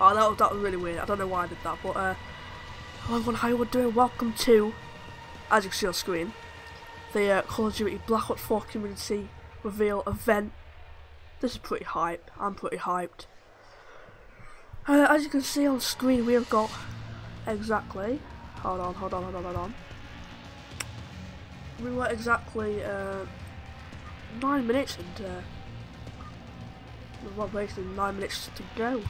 Oh, that was really weird. I don't know why I did that, but hello everyone, how you doing? Welcome to, as you can see on screen, the Call of Duty Black Ops 4 community reveal event. This is pretty hype. I'm pretty hyped. As you can see on screen, we have got exactly. Hold on. We were exactly 9 minutes and we've got basically 9 minutes to go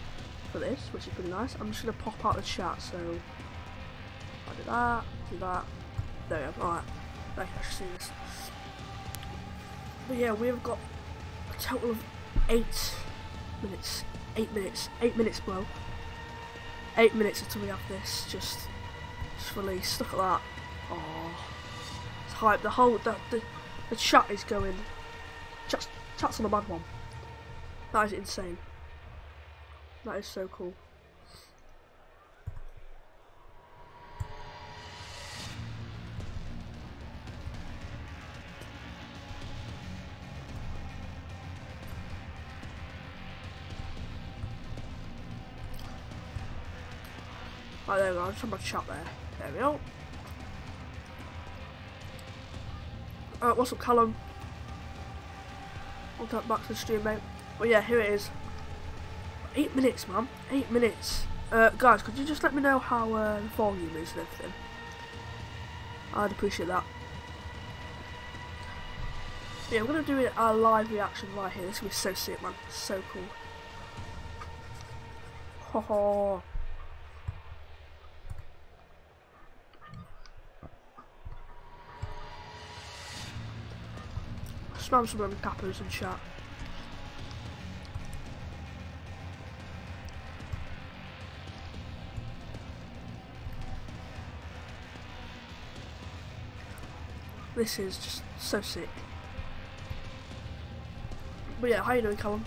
for this, which is pretty nice. I'm just gonna pop out the chat, so I'll do that. There we go. Alright, I should see this. But yeah, we've got a total of 8 minutes. 8 minutes, bro. 8 minutes until we have this just released. Look at that. Oh, it's hype. The chat is going. Chat's on a mad one. That is insane. That is so cool. Right, there we go. I'll just have my chat there. There we go. What's up, Callum? Welcome back to the stream, mate. But yeah, here it is. 8 minutes, man. 8 minutes. Guys, could you just let me know how the volume is and everything? I'd appreciate that. But yeah, I'm gonna do a live reaction right here. This is gonna be so sick, man. So cool. Ho ho. Spam some of them cappers and chat. This is just so sick. But yeah, how you doing, Callum?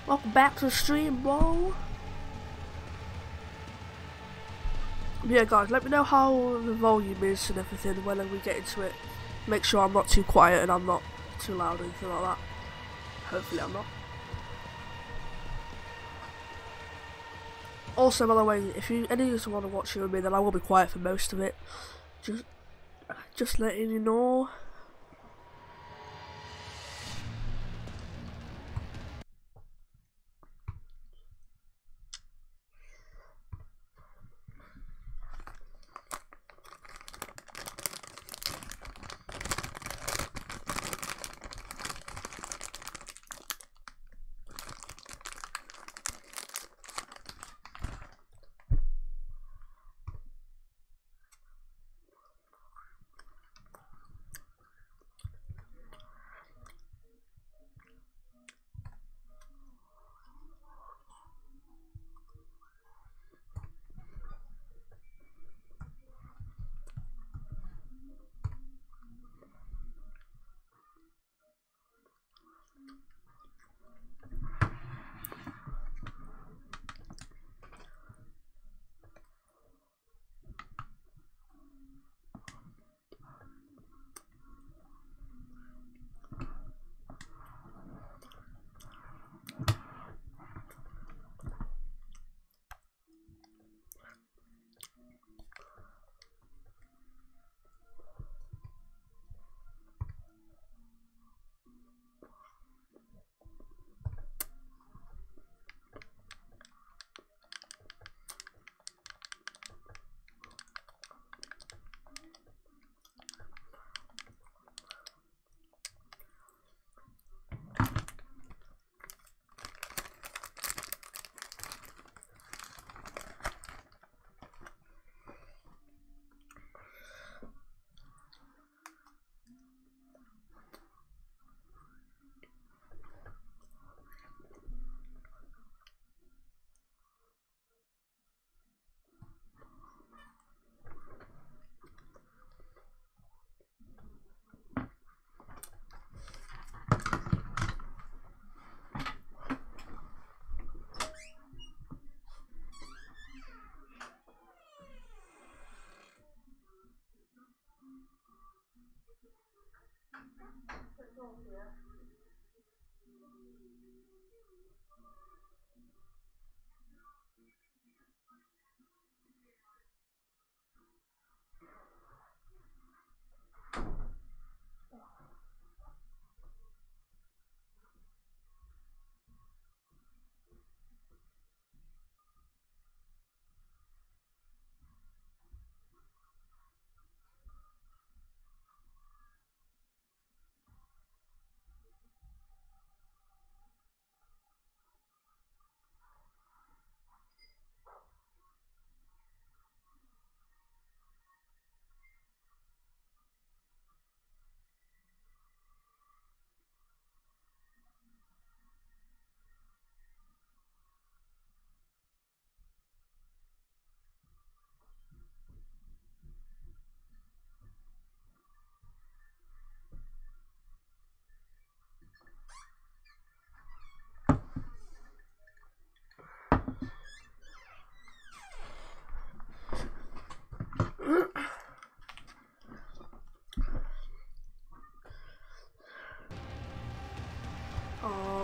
Welcome back to the stream, bro. But yeah, guys, let me know how the volume is and everything when we get into it. Make sure I'm not too quiet and I'm not too loud or anything like that. Hopefully I'm not. Also, by the way, if any of you want to watch it with me, then I will be quiet for most of it. Just letting you know.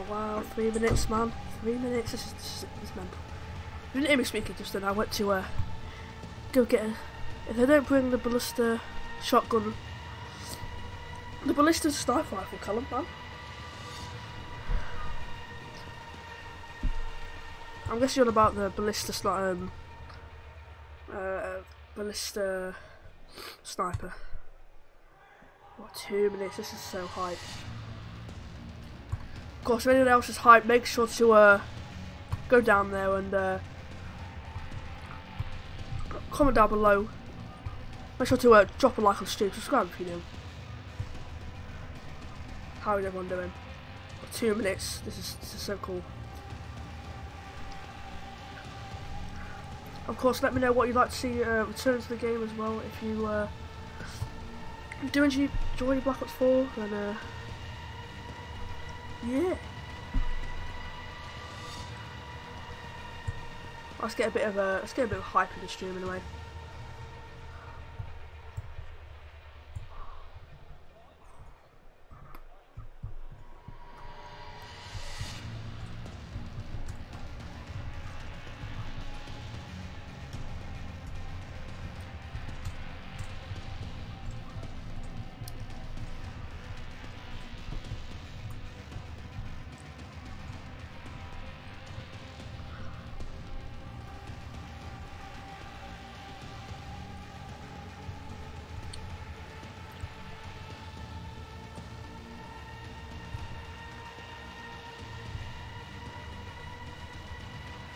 wow, 3 minutes, man. 3 minutes. This is mental. If you didn't hear me speaking just then, I went to go get a. If they don't bring the ballista shotgun, the ballista sniper rifle, Callum, man. I'm guessing you're on about the ballista sniper. What, 2 minutes? This is so hype. Of course, if anyone else is hype, make sure to go down there and comment down below. Make sure to drop a like on the stream, subscribe if you're new. How is everyone doing? 2 minutes. This is so cool. Of course, let me know what you'd like to see return to the game as well. If you do enjoy Black Ops 4, then yeah. Let's get a bit of hype in the stream anyway.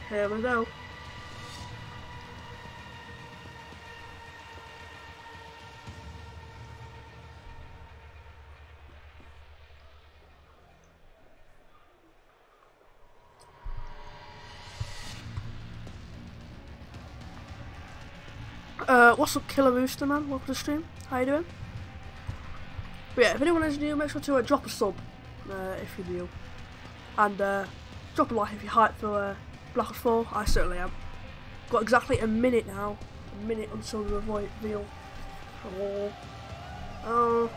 Here we go. What's up, Killer Rooster, man? Welcome to the stream. How you doing? But yeah, if anyone is new, make sure to drop a sub if you're new, and drop a like if you're hyped for Black Ops 4. I certainly am. Got exactly a minute now. A minute until the reveal. Oh.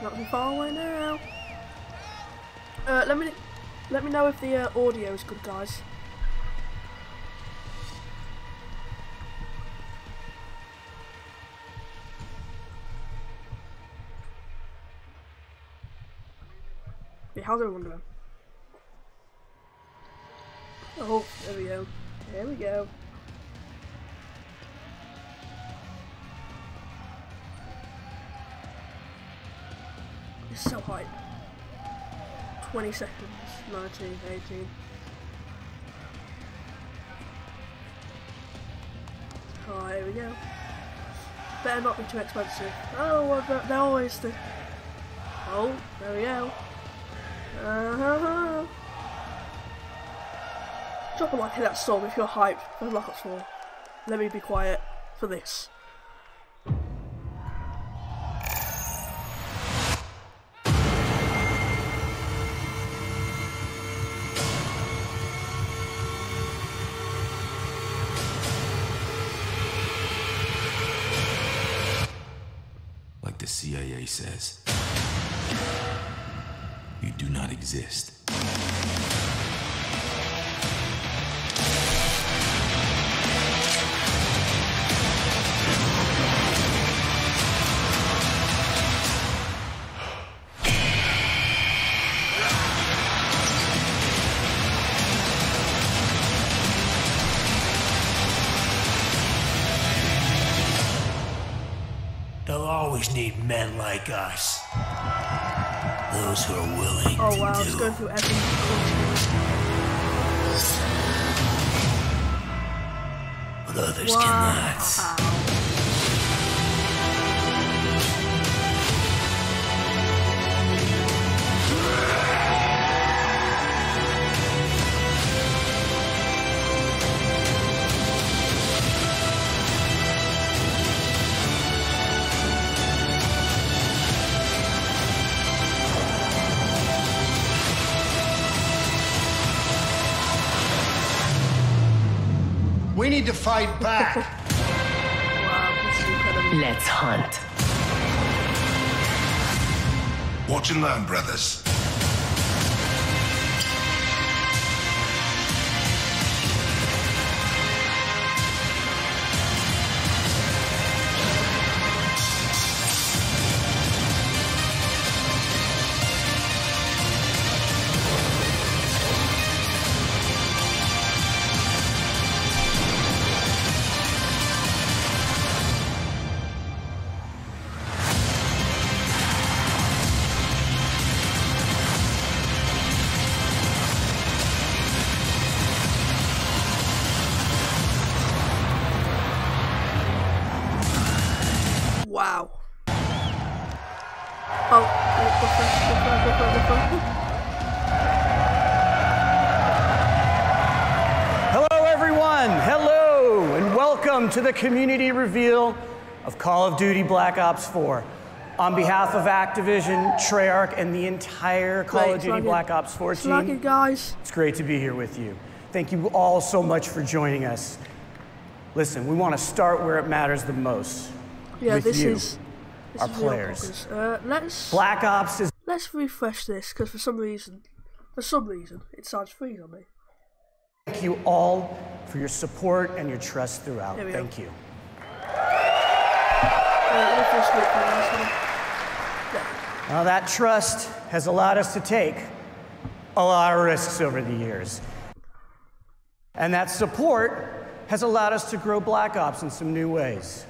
Not too far away now. Let me know if the audio is good, guys. Yeah, how's everyone doing? Oh, there we go. There we go. It's so hype. 20 seconds, 19, 18. Alright, here we go. Better not be too expensive. Oh, well, they're always the... Oh, there we go. Drop a like in that song if you're hyped for Black Ops 4. Let me be quiet for this. Like the CIA says, you do not exist. They'll always need men like us. Those who are willing oh to wow, do. let's go through everything. But others cannot. We need to fight back. Wow, this is incredible. Let's hunt. Watch and learn, brothers. Wow. Oh, Hello, everyone. Hello, and welcome to the community reveal of Call of Duty Black Ops 4. On behalf of Activision, Treyarch, and the entire Call of Duty Black Ops 4 team, guys. It's great to be here with you. Thank you all so much for joining us. Listen, we want to start where it matters the most. Yeah, with this you, is our players. Black Ops is. Let's refresh this because for some reason, it sounds free on me. Thank you all for your support and your trust throughout. Thank you. Now that trust has allowed us to take a lot of risks over the years. And that support has allowed us to grow Black Ops in some new ways.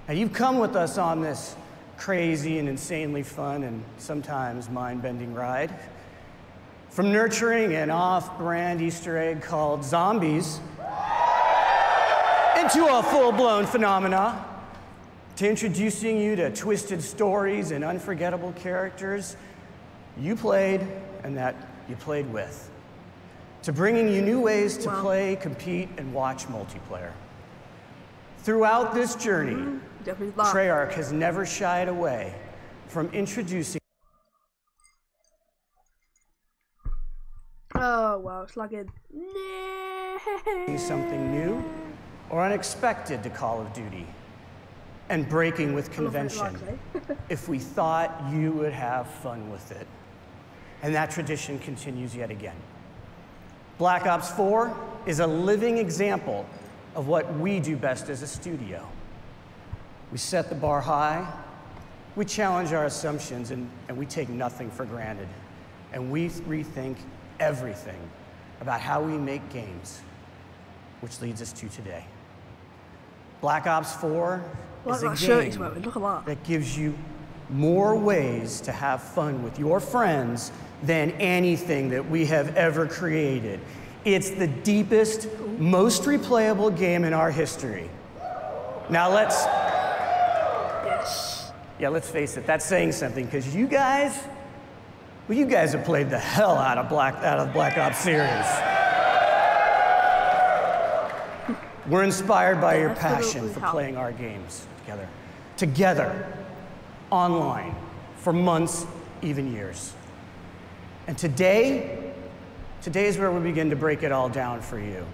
Now you've come with us on this crazy and insanely fun and sometimes mind-bending ride. From nurturing an off-brand Easter egg called zombies into a full-blown phenomena, to introducing you to twisted stories and unforgettable characters you played and that you played with, to bringing you new ways to play, compete, and watch multiplayer. Throughout this journey, Treyarch has never shied away from introducing it's lagging. something new or unexpected to Call of Duty and breaking with convention if we thought you would have fun with it. And that tradition continues yet again. Black Ops 4 is a living example of what we do best as a studio. We set the bar high, we challenge our assumptions, and we take nothing for granted. And we rethink everything about how we make games, which leads us to today. Black Ops 4 is a game that gives you more ways to have fun with your friends than anything that we have ever created. It's the deepest, most replayable game in our history. Now let's face it, that's saying something, because you guys have played the hell out of the Black Ops series. We're inspired by your passion for playing our games together, online, for months, even years. And today is where we begin to break it all down for you.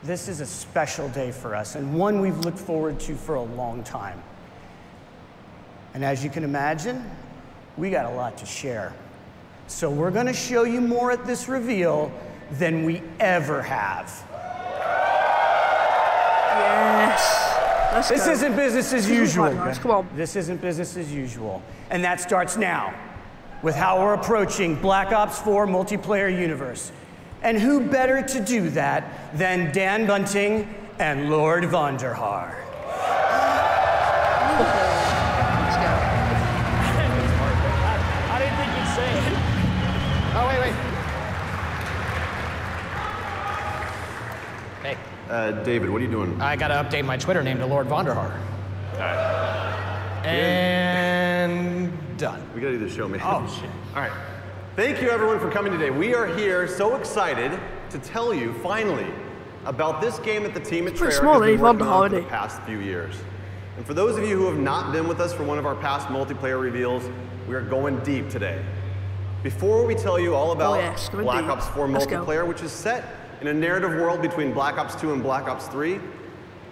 This is a special day for us, and one we've looked forward to for a long time. And as you can imagine, we got a lot to share. So we're gonna show you more at this reveal than we ever have. Yes. This isn't business as usual. Come on. This isn't business as usual. And that starts now with how we're approaching Black Ops 4 multiplayer universe. And who better to do that than Dan Bunting and Lord VONDERHAAR. I didn't think you'd say it. Oh, wait. Hey. David, what are you doing? I gotta update my Twitter name to Lord VONDERHAAR. All right. And done. We gotta do the show, man. Oh, shit. All right. Thank you, everyone, for coming today. We are here so excited to tell you, finally, about this game that the team at Treyarch has been working on for the past few years. And for those of you who have not been with us for one of our past multiplayer reveals, we are going deep today. Before we tell you all about Black Ops 4 multiplayer, which is set in a narrative world between Black Ops 2 and Black Ops 3,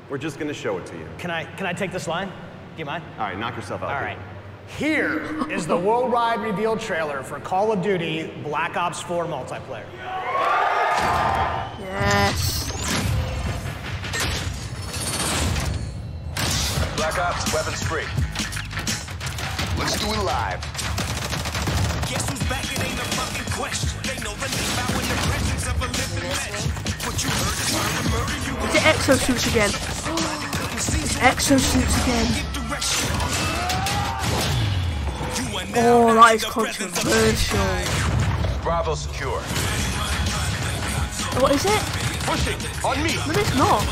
we're just going to show it to you. Can I take this line? Do you mind? All right, knock yourself out. All right. Here is the worldwide reveal trailer for Call of Duty Black Ops 4 multiplayer. Yes. Black Ops, weapons free. Let's do it live. Guess who's back? It ain't a fucking question. They know the name out in the presence of a living legend. What you heard is murder, you. Is it exosuits again? It's exosuits again. Oh, that is controversial. Bravo secure. What is it? Pushing on me. No, it's not.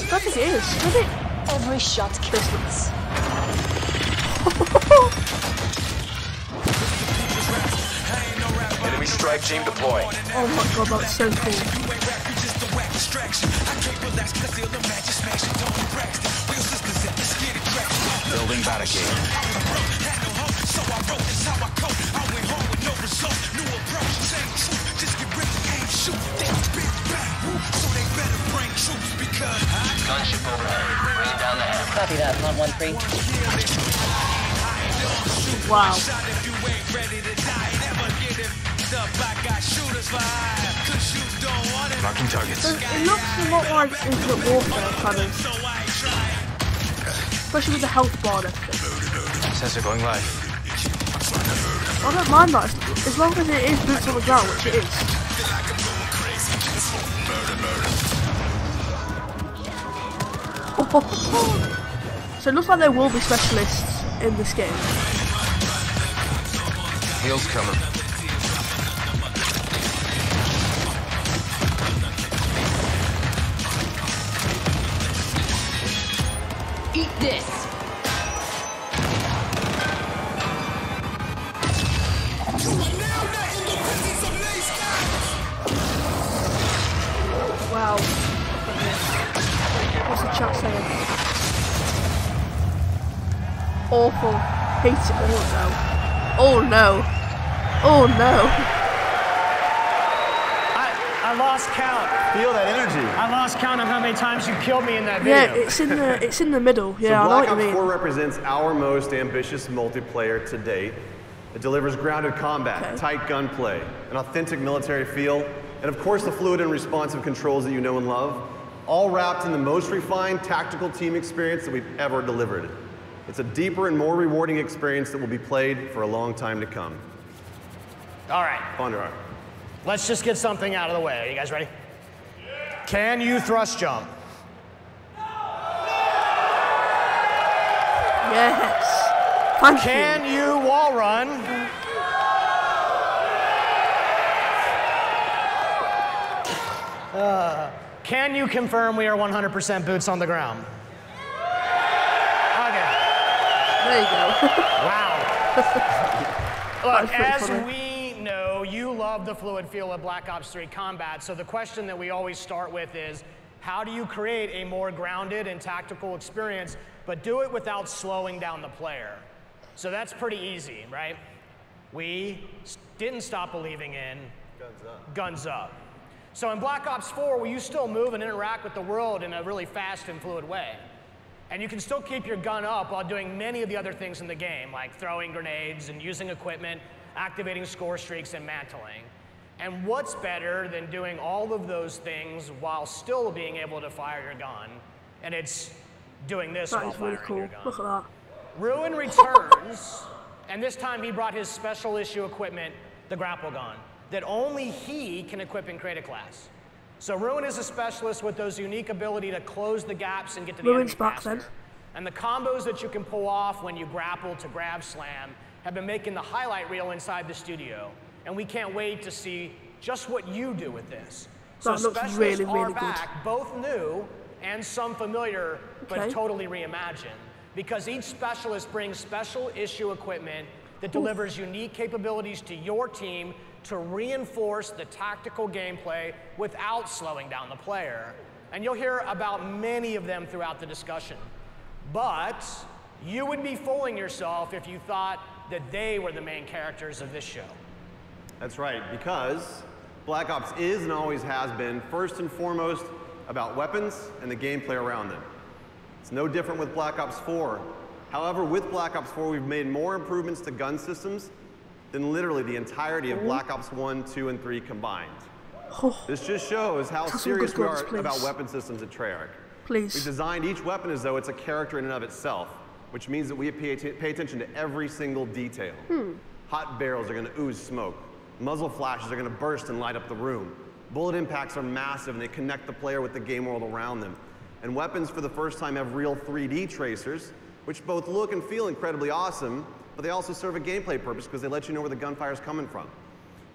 I think it is. Is it? Every shot kills. Enemy strike team deployed. Oh my god, that's so cool. Building barricade. Gunship overhead. Bringing down the hammer. Copy that, 113. Wow. Marking targets. So it looks a lot like Infinite Warfare, kind of. Especially with the health bar and everything. Sensor going live. I don't mind that, as long as it is boots on the ground, which it is. So it looks like there will be specialists in this game. Heels coming. Eat this. Wow. What's the chat saying? Awful. Hate it. Oh no. Oh no. Oh no. I lost count. Feel that energy. I lost count of how many times you killed me in that video. Yeah, it's in the middle. Yeah, So I know what Black you Ops mean. 4 represents our most ambitious multiplayer to date. It delivers grounded combat, tight gunplay, an authentic military feel, and of course the fluid and responsive controls that you know and love, all wrapped in the most refined tactical team experience that we've ever delivered. It's a deeper and more rewarding experience that will be played for a long time to come. All right, VONDERHAAR. let's just get something out of the way. Are you guys ready? Can you thrust jump? Yes. Thank Can you wall run? Can you confirm we are 100% boots on the ground? Okay. There you go. Wow. Look, pretty as funny. we know, you love the fluid feel of Black Ops 3 combat, so the question that we always start with is, how do you create a more grounded and tactical experience, but do it without slowing down the player? So that's pretty easy, right? We didn't stop believing in guns up. So in Black Ops 4, will you still move and interact with the world in a really fast and fluid way? And you can still keep your gun up while doing many of the other things in the game, like throwing grenades and using equipment, activating score streaks, and mantling. And what's better than doing all of those things while still being able to fire your gun? And it's doing this That while is really firing cool. your gun. Look at that. Ruin returns, and this time he brought his special issue equipment, the grapple gun, that only he can equip and create a class. So Ruin is a specialist with those unique ability to close the gaps and get to the Ruin's enemy back faster. then. And the combos that you can pull off when you grapple to grab slam have been making the highlight reel inside the studio. And we can't wait to see just what you do with this. So That looks specialists really, are really good. back, both new and some familiar, but Okay. totally reimagined. Because each specialist brings special issue equipment that delivers unique capabilities to your team to reinforce the tactical gameplay without slowing down the player. And you'll hear about many of them throughout the discussion. But you would be fooling yourself if you thought that they were the main characters of this show. That's right, because Black Ops is and always has been, first and foremost, about weapons and the gameplay around them. It's no different with Black Ops 4. However, with Black Ops 4, we've made more improvements to gun systems than literally the entirety of Black Ops 1, 2, and 3 combined. This just shows how serious we are about weapon systems at Treyarch. We designed each weapon as though it's a character in and of itself, which means that we pay attention to every single detail. Hot barrels are going to ooze smoke. Muzzle flashes are going to burst and light up the room. Bullet impacts are massive and they connect the player with the game world around them. And weapons for the first time have real 3D tracers, which both look and feel incredibly awesome, but they also serve a gameplay purpose because they let you know where the gunfire is coming from.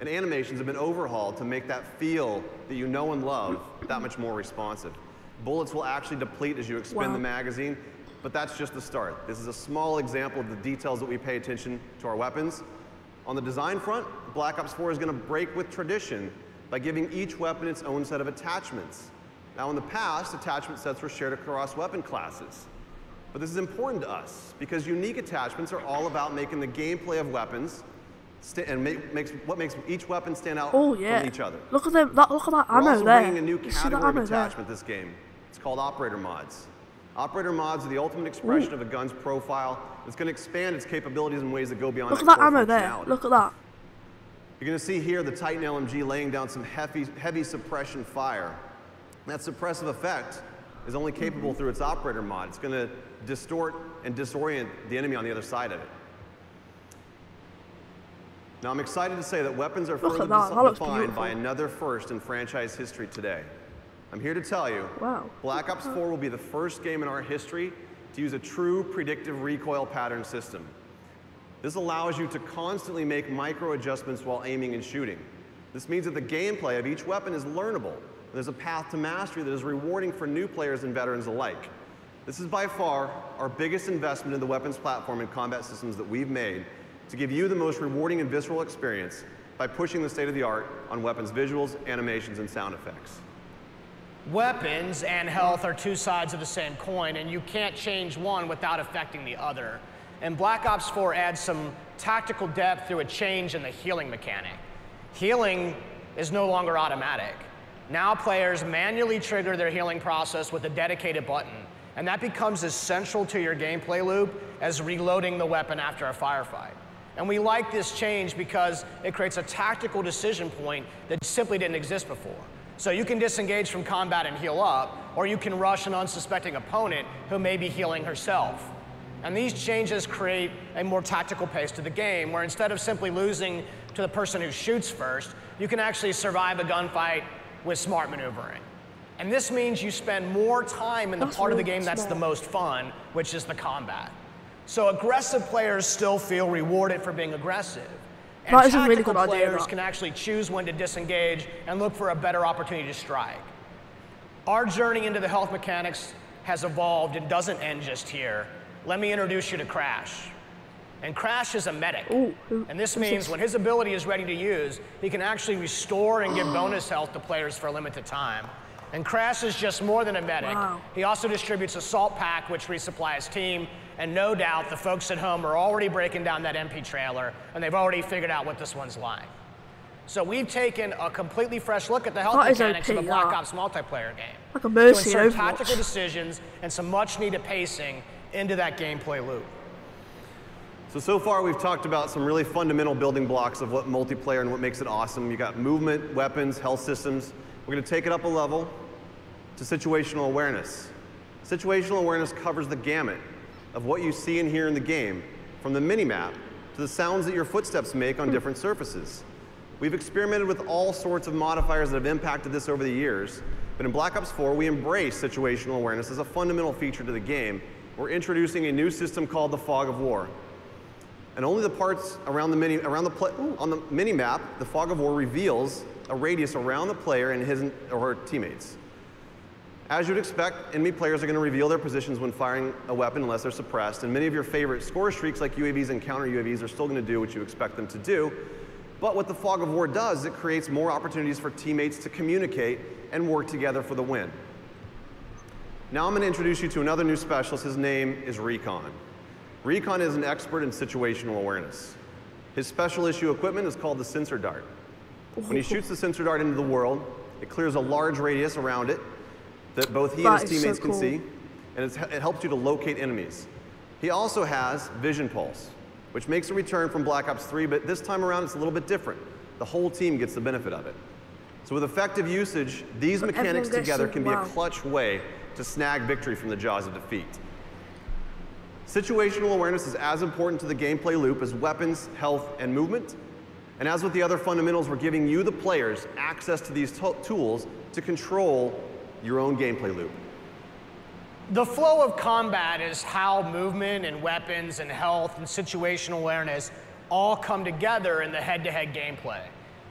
And animations have been overhauled to make that feel that you know and love that much more responsive. Bullets will actually deplete as you expend the magazine, but that's just the start. This is a small example of the details that we pay attention to our weapons. On the design front, Black Ops 4 is going to break with tradition by giving each weapon its own set of attachments. Now, in the past, attachment sets were shared across weapon classes. But this is important to us because unique attachments are all about making the gameplay of weapons and what makes each weapon stand out from each other. Look at them! Look at that ammo there. We're also bringing a new category of attachment this game. It's called operator mods. Operator mods are the ultimate expression of a gun's profile. It's going to expand its capabilities in ways that go beyond. Look at that ammo there. Look at that. You're going to see here the Titan LMG laying down some heavy suppression fire. That suppressive effect is only capable through its operator mod. It's going to distort and disorient the enemy on the other side of it. Now, I'm excited to say that weapons are further defined by another first in franchise history today. I'm here to tell you, Black Ops 4 will be the first game in our history to use a true predictive recoil pattern system. This allows you to constantly make micro adjustments while aiming and shooting. This means that the gameplay of each weapon is learnable. There's a path to mastery that is rewarding for new players and veterans alike. This is by far our biggest investment in the weapons platform and combat systems that we've made to give you the most rewarding and visceral experience by pushing the state of the art on weapons visuals, animations, and sound effects. Weapons and health are two sides of the same coin, and you can't change one without affecting the other. And Black Ops 4 adds some tactical depth through a change in the healing mechanic. Healing is no longer automatic. Now players manually trigger their healing process with a dedicated button, and that becomes as central to your gameplay loop as reloading the weapon after a firefight. And we like this change because it creates a tactical decision point that simply didn't exist before. So you can disengage from combat and heal up, or you can rush an unsuspecting opponent who may be healing herself. And these changes create a more tactical pace to the game, where instead of simply losing to the person who shoots first, you can actually survive a gunfight with smart maneuvering. And this means you spend more time in the part of the game that's the most fun, which is the combat. So aggressive players still feel rewarded for being aggressive. And tactical players can actually choose when to disengage and look for a better opportunity to strike. Our journey into the health mechanics has evolved and doesn't end just here. Let me introduce you to Crash. And Crash is a medic. And this means when his ability is ready to use, he can actually restore and give bonus health to players for a limited time. And Crash is just more than a medic. He also distributes a salt pack, which resupplies his team. And no doubt the folks at home are already breaking down that MP trailer, and they've already figured out what this one's like. So we've taken a completely fresh look at the health mechanics of the Black Ops multiplayer game. Like a mercy to insert tactical decisions and some much-needed pacing into that gameplay loop. So far we've talked about some really fundamental building blocks of what multiplayer and what makes it awesome. You got movement, weapons, health systems. We're going to take it up a level to situational awareness. Situational awareness covers the gamut of what you see and hear in the game, from the minimap to the sounds that your footsteps make on different surfaces. We've experimented with all sorts of modifiers that have impacted this over the years, but in Black Ops 4 we embrace situational awareness as a fundamental feature to the game. We're introducing a new system called the Fog of War. And only the parts around on the minimap, the Fog of War reveals a radius around the player and his or her teammates. As you'd expect, enemy players are going to reveal their positions when firing a weapon unless they're suppressed, and many of your favorite score streaks like UAVs and counter UAVs are still going to do what you expect them to do. But what the Fog of War does is it creates more opportunities for teammates to communicate and work together for the win. Now I'm going to introduce you to another new specialist. His name is Recon. Recon is an expert in situational awareness. His special issue equipment is called the sensor dart. When he shoots the sensor dart into the world, it clears a large radius around it, that both he and his teammates can see, and it helps you to locate enemies. He also has Vision Pulse, which makes a return from Black Ops 3, but this time around it's a little bit different. The whole team gets the benefit of it. So with effective usage, these mechanics together can be a clutch way to snag victory from the jaws of defeat. Situational awareness is as important to the gameplay loop as weapons, health, and movement. And as with the other fundamentals, we're giving you, the players, access to these tools to control your own gameplay loop. The flow of combat is how movement and weapons and health and situational awareness all come together in the head-to-head gameplay.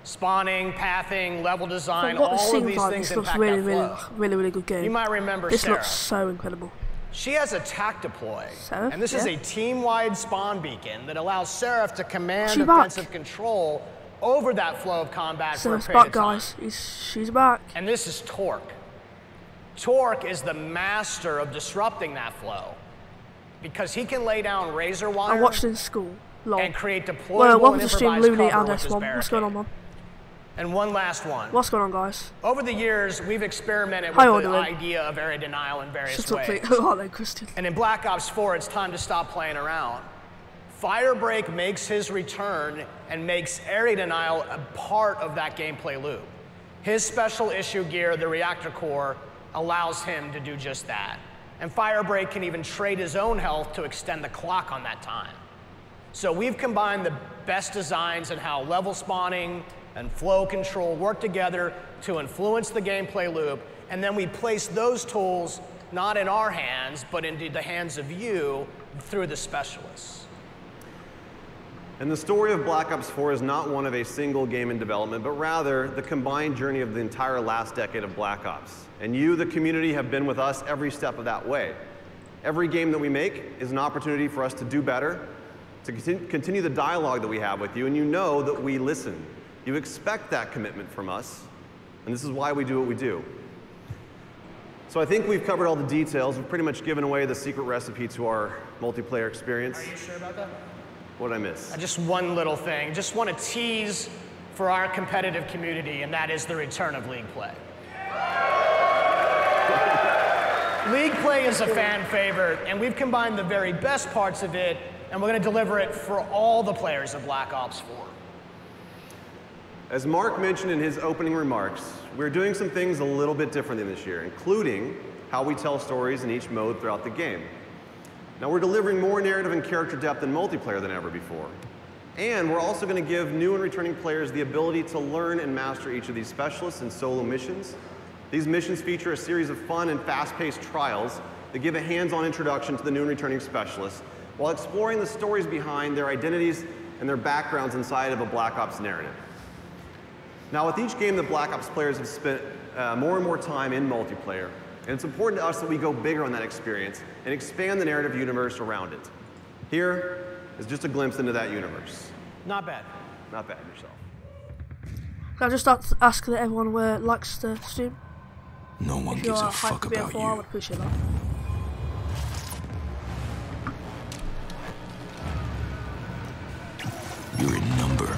Spawning, pathing, level design, all of these things impact that flow. Really good game. You might remember this Sarah. Looks so incredible. She has a tac deploy, Seraph, and this is a team-wide spawn beacon that allows Seraph to command offensive control over that flow of combat for a period of time. Guys. She's back. And this is Torque. Torque is the master of disrupting that flow because he can lay down razor wire. I watched in school. And create deployable and improvised cover with his barricade. What's going on, man? And one last one. What's going on, guys? Over the years, we've experimented with the idea of area denial in various ways. And in Black Ops 4, it's time to stop playing around. Firebreak makes his return and makes area denial a part of that gameplay loop. His special issue gear, the reactor core, allows him to do just that. And Firebreak can even trade his own health to extend the clock on that time. So we've combined the best designs in how level spawning and flow control work together to influence the gameplay loop, and then we place those tools not in our hands, but into the hands of you through the specialists. And the story of Black Ops 4 is not one of a single game in development, but rather the combined journey of the entire last decade of Black Ops. And you, the community, have been with us every step of that way. Every game that we make is an opportunity for us to do better, to continue the dialogue that we have with you, and you know that we listen. You expect that commitment from us, and this is why we do what we do. So I think we've covered all the details. We've pretty much given away the secret recipe to our multiplayer experience. Are you sure about that? What did I miss? Just one little thing. Just want to tease for our competitive community, and that is the return of League Play. League Play is a fan favorite, and we've combined the very best parts of it, and we're going to deliver it for all the players of Black Ops 4. As Mark mentioned in his opening remarks, we're doing some things a little bit differently this year, including how we tell stories in each mode throughout the game. Now, we're delivering more narrative and character depth in multiplayer than ever before. And we're also going to give new and returning players the ability to learn and master each of these specialists and solo missions. These missions feature a series of fun and fast-paced trials that give a hands-on introduction to the new and returning specialists, while exploring the stories behind their identities and their backgrounds inside of a Black Ops narrative. Now, with each game, the Black Ops players have spent more and more time in multiplayer, and it's important to us that we go bigger on that experience and expand the narrative universe around it. Here is just a glimpse into that universe. Not bad. Not bad yourself. Can I just ask that everyone likes the stream? No one gives a fuck about you. I would appreciate that. You're a number.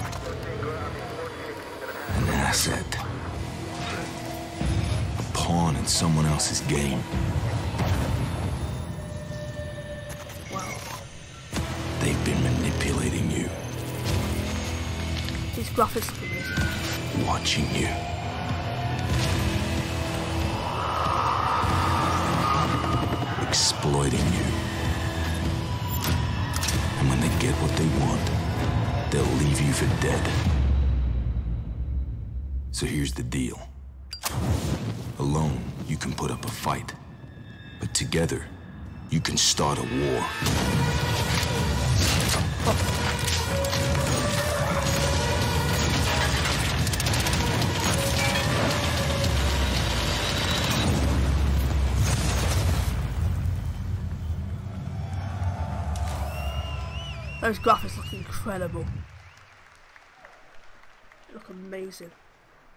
An asset. A pawn in someone else's game. Wow. They've been manipulating you. These graphics look amazing. Watching you. Exploiting you. And when they get what they want, they'll leave you for dead. So here's the deal. Alone, you can put up a fight. But together, you can start a war. Those graphics look incredible. They look amazing.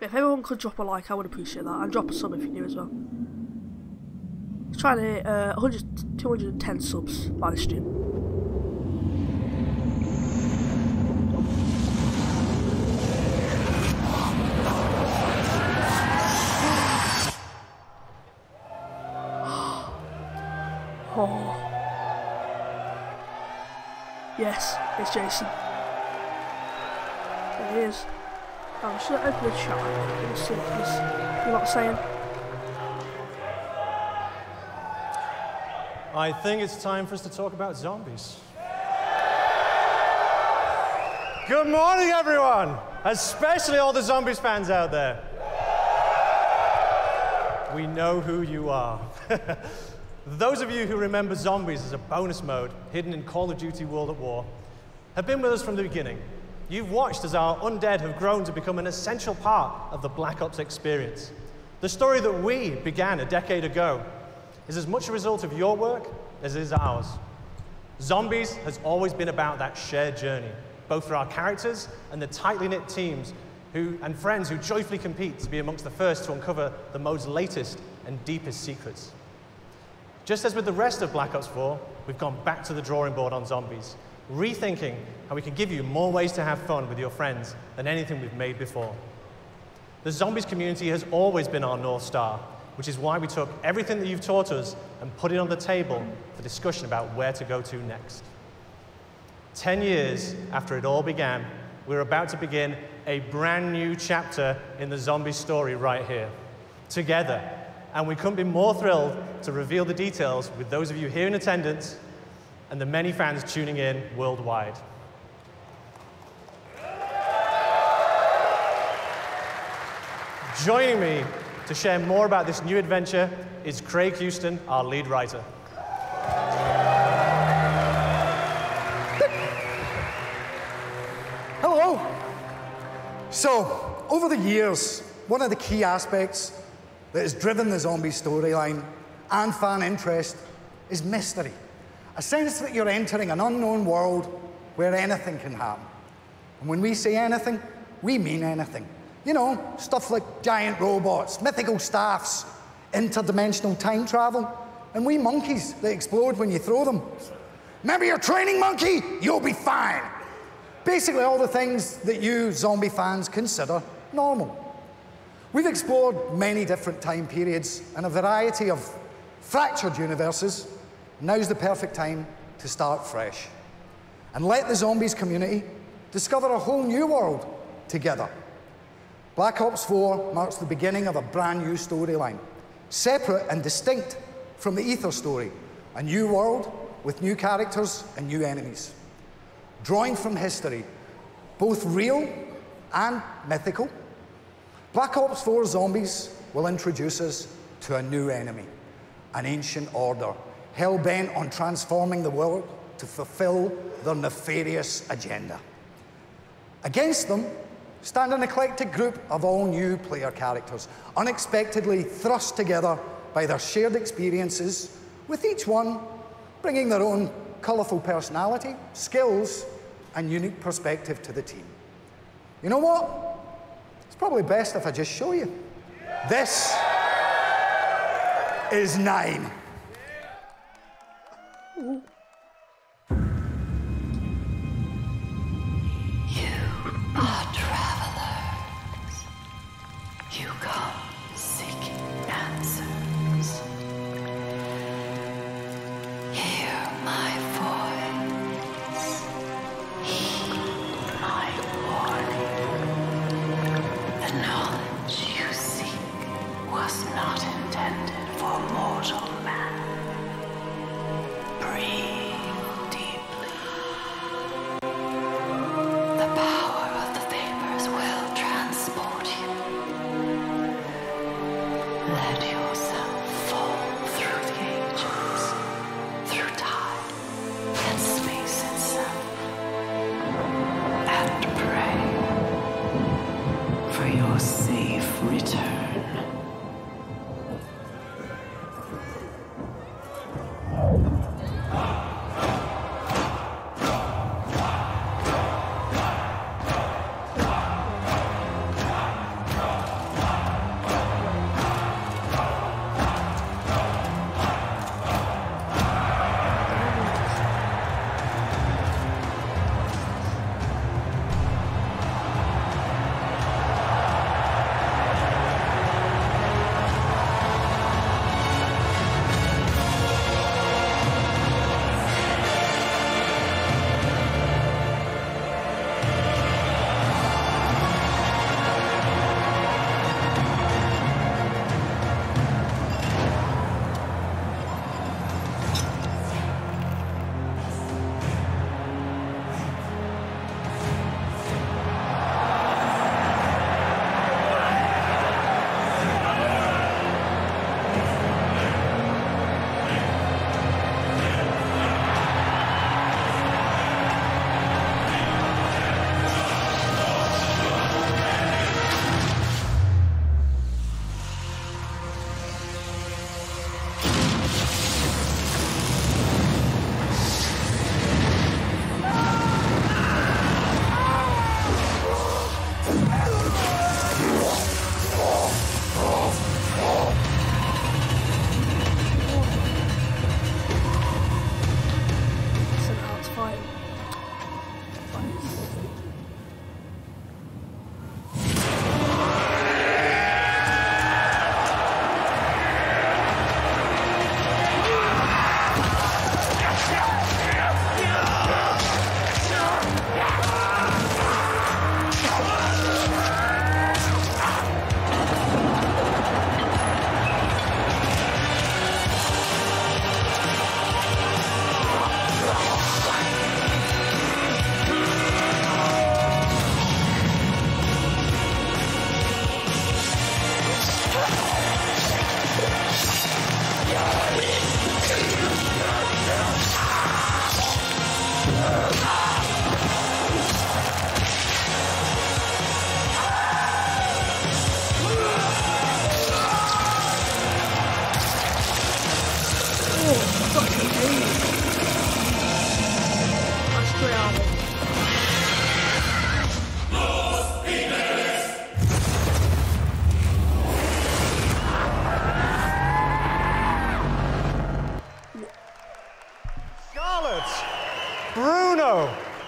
If everyone could drop a like, I would appreciate that. And drop a sub if you're new as well. Let's try to hit 210 subs by the stream. Oh. Yes, it's Jason. There he is. I'm just going to open the chat. Let's see what you're not saying. I think it's time for us to talk about zombies. Good morning, everyone! Especially all the zombies fans out there. We know who you are. Those of you who remember zombies as a bonus mode hidden in Call of Duty World at War have been with us from the beginning. You've watched as our undead have grown to become an essential part of the Black Ops experience. The story that we began a decade ago is as much a result of your work as it is ours. Zombies has always been about that shared journey, both for our characters and the tightly knit teams and friends who joyfully compete to be amongst the first to uncover the mode's latest and deepest secrets. Just as with the rest of Black Ops 4, we've gone back to the drawing board on zombies, rethinking how we can give you more ways to have fun with your friends than anything we've made before. The zombies community has always been our North Star, which is why we took everything that you've taught us and put it on the table for discussion about where to go to next. 10 years after it all began, we're about to begin a brand new chapter in the zombie story right here, together. And we couldn't be more thrilled to reveal the details with those of you here in attendance and the many fans tuning in worldwide. Joining me to share more about this new adventure is Craig Houston, our lead writer. Hello. So, over the years, one of the key aspects that has driven the zombie storyline and fan interest is mystery. A sense that you're entering an unknown world where anything can happen. And when we say anything, we mean anything. You know, stuff like giant robots, mythical staffs, interdimensional time travel, and wee monkeys that explode when you throw them. Remember your training monkey? You'll be fine. Basically all the things that you zombie fans consider normal. We've explored many different time periods and a variety of fractured universes. Now's the perfect time to start fresh and let the zombies community discover a whole new world together. Black Ops 4 marks the beginning of a brand new storyline, separate and distinct from the Ether story, a new world with new characters and new enemies. Drawing from history, both real and mythical, Black Ops 4 Zombies will introduce us to a new enemy, an ancient order, hell-bent on transforming the world to fulfill their nefarious agenda. Against them stand an eclectic group of all new player characters, unexpectedly thrust together by their shared experiences, with each one bringing their own colourful personality, skills, and unique perspective to the team. You know what? It's probably best if I just show you. This is 9. You are travelers. You come seeking answers. Hear my voice. Heed my warning. The knowledge you seek was not intended for mortal man. Breathe deeply. The power of the vapors will transport you. Let yourself fall through the ages, through time and space itself, and pray for your safe return.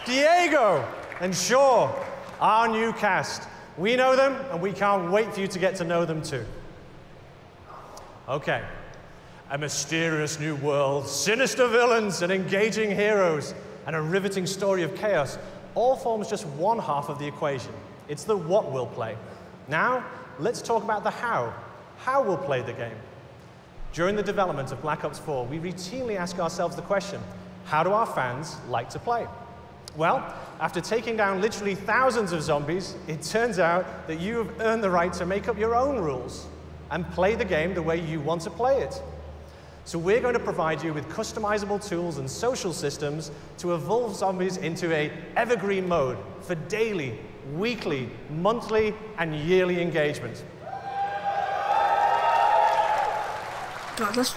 Diego, and Shaw, our new cast. We know them, and we can't wait for you to get to know them too. Okay. A mysterious new world, sinister villains, and engaging heroes, and a riveting story of chaos all forms just one half of the equation. It's the what we'll play. Now, let's talk about the how. How we'll play the game. During the development of Black Ops 4, we routinely ask ourselves the question, how do our fans like to play? Well, after taking down literally thousands of zombies, it turns out that you have earned the right to make up your own rules and play the game the way you want to play it. So we're going to provide you with customizable tools and social systems to evolve zombies into an evergreen mode for daily, weekly, monthly, and yearly engagement.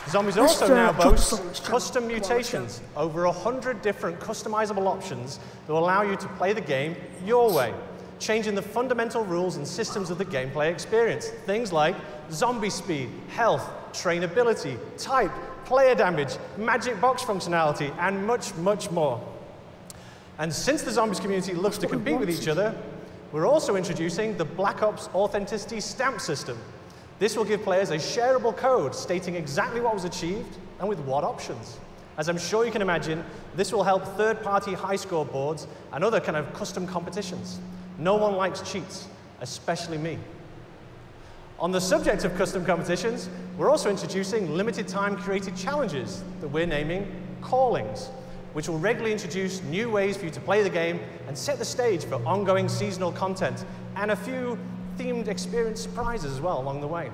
Zombies also now boast custom mutations, over 100 different customizable options that will allow you to play the game your way, changing the fundamental rules and systems of the gameplay experience. Things like zombie speed, health, trainability, type, player damage, magic box functionality, and much, much more. And since the zombies community loves to compete with each other, we're also introducing the Black Ops Authenticity Stamp System. This will give players a shareable code stating exactly what was achieved and with what options. As I'm sure you can imagine, this will help third-party high score boards and other kind of custom competitions. No one likes cheats, especially me. On the subject of custom competitions, we're also introducing limited-time created challenges that we're naming Callings, which will regularly introduce new ways for you to play the game and set the stage for ongoing seasonal content and a few themed experience surprises as well along the way.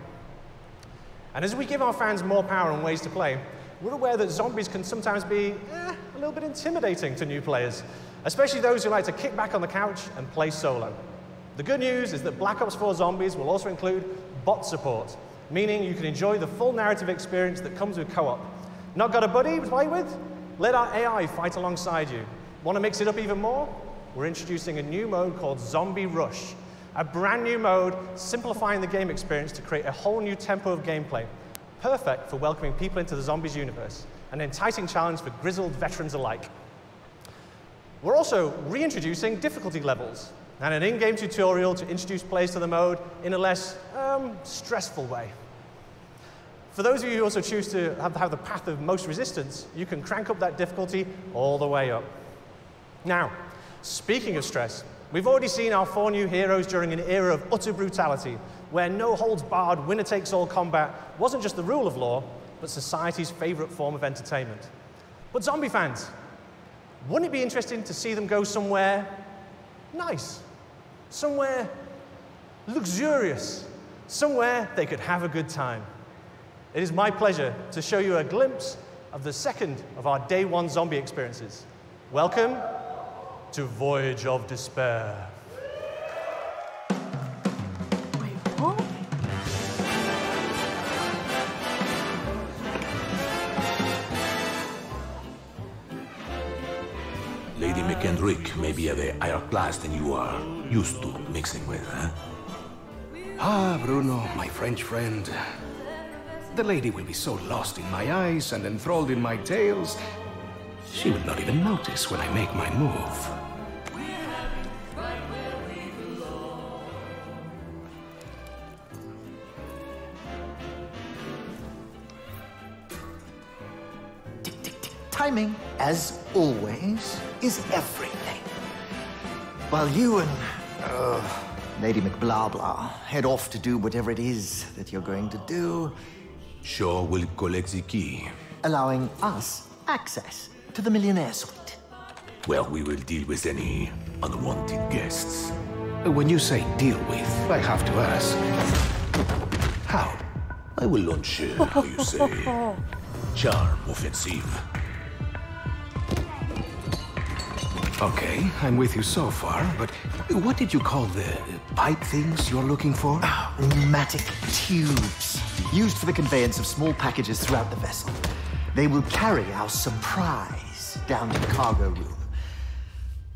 And as we give our fans more power and ways to play, we're aware that zombies can sometimes be a little bit intimidating to new players, especially those who like to kick back on the couch and play solo. The good news is that Black Ops 4 Zombies will also include bot support, meaning you can enjoy the full narrative experience that comes with co-op. Not got a buddy to play with? Let our AI fight alongside you. Want to mix it up even more? We're introducing a new mode called Zombie Rush, a brand new mode simplifying the game experience to create a whole new tempo of gameplay, perfect for welcoming people into the zombies universe, an enticing challenge for grizzled veterans alike. We're also reintroducing difficulty levels and an in-game tutorial to introduce players to the mode in a less stressful way. For those of you who also choose to have the path of most resistance, you can crank up that difficulty all the way up. Now, speaking of stress, we've already seen our 4 new heroes during an era of utter brutality, where no-holds-barred, winner-takes-all combat wasn't just the rule of law, but society's favorite form of entertainment. But zombie fans, wouldn't it be interesting to see them go somewhere nice, somewhere luxurious, somewhere they could have a good time? It is my pleasure to show you a glimpse of the second of our Day 1 zombie experiences. Welcome to Voyage of Despair. Wait, what? Lady McKendrick may be of a higher class than you are used to mixing with, huh? Ah, Bruno, my French friend. The lady will be so lost in my eyes and enthralled in my tales, she will not even notice when I make my move. Timing, as always, is everything. While you and Lady McBlahblah head off to do whatever it is that you're going to do, Shaw will collect the key, allowing us access to the Millionaire Suite. Well, we will deal with any unwanted guests. When you say deal with, I have to ask, how? I will launch, how you say, charm offensive. Okay, I'm with you so far, but what did you call the pipe things you're looking for? Pneumatic tubes, used for the conveyance of small packages throughout the vessel. They will carry our surprise down to the cargo room.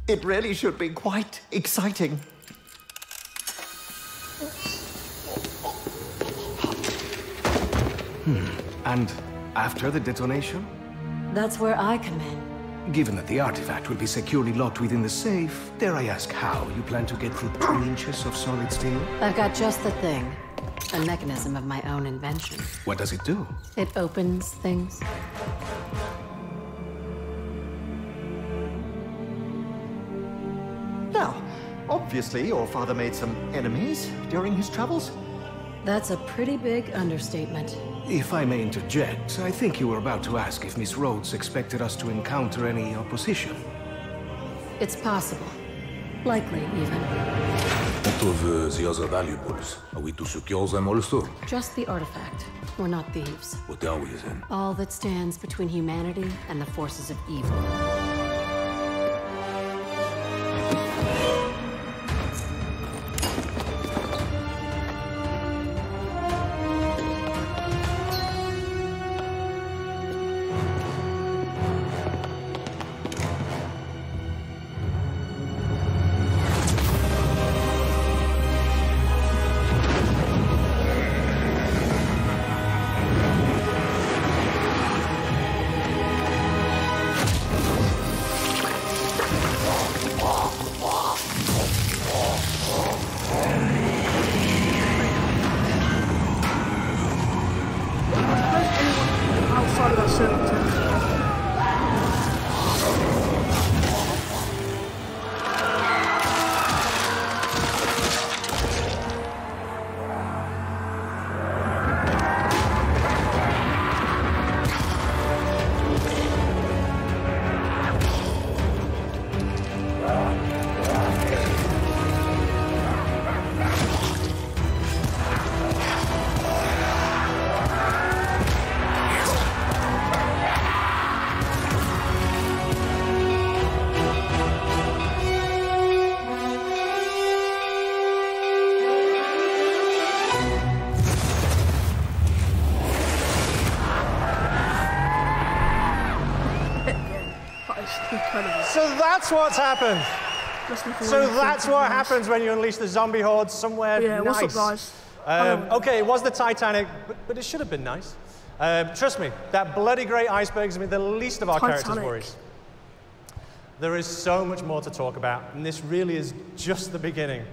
It really should be quite exciting. And after the detonation? That's where I come in. Given that the artifact will be securely locked within the safe, dare I ask how you plan to get through 2 inches of solid steel? I've got just the thing. A mechanism of my own invention. What does it do? It opens things. Now, obviously your father made some enemies during his travels. That's a pretty big understatement. If I may interject, I think you were about to ask if Miss Rhodes expected us to encounter any opposition. It's possible. Likely, even. What of the other valuables? Are we to secure them also? Just the artifact. We're not thieves. What are we then? All that stands between humanity and the forces of evil. So that's what's happened. So that's what happens when you unleash the zombie horde somewhere nice. What's up, guys? Okay, it was the Titanic, but it should have been nice. Trust me, that bloody great iceberg is the least of our characters' worries. There is so much more to talk about, and this really is just the beginning.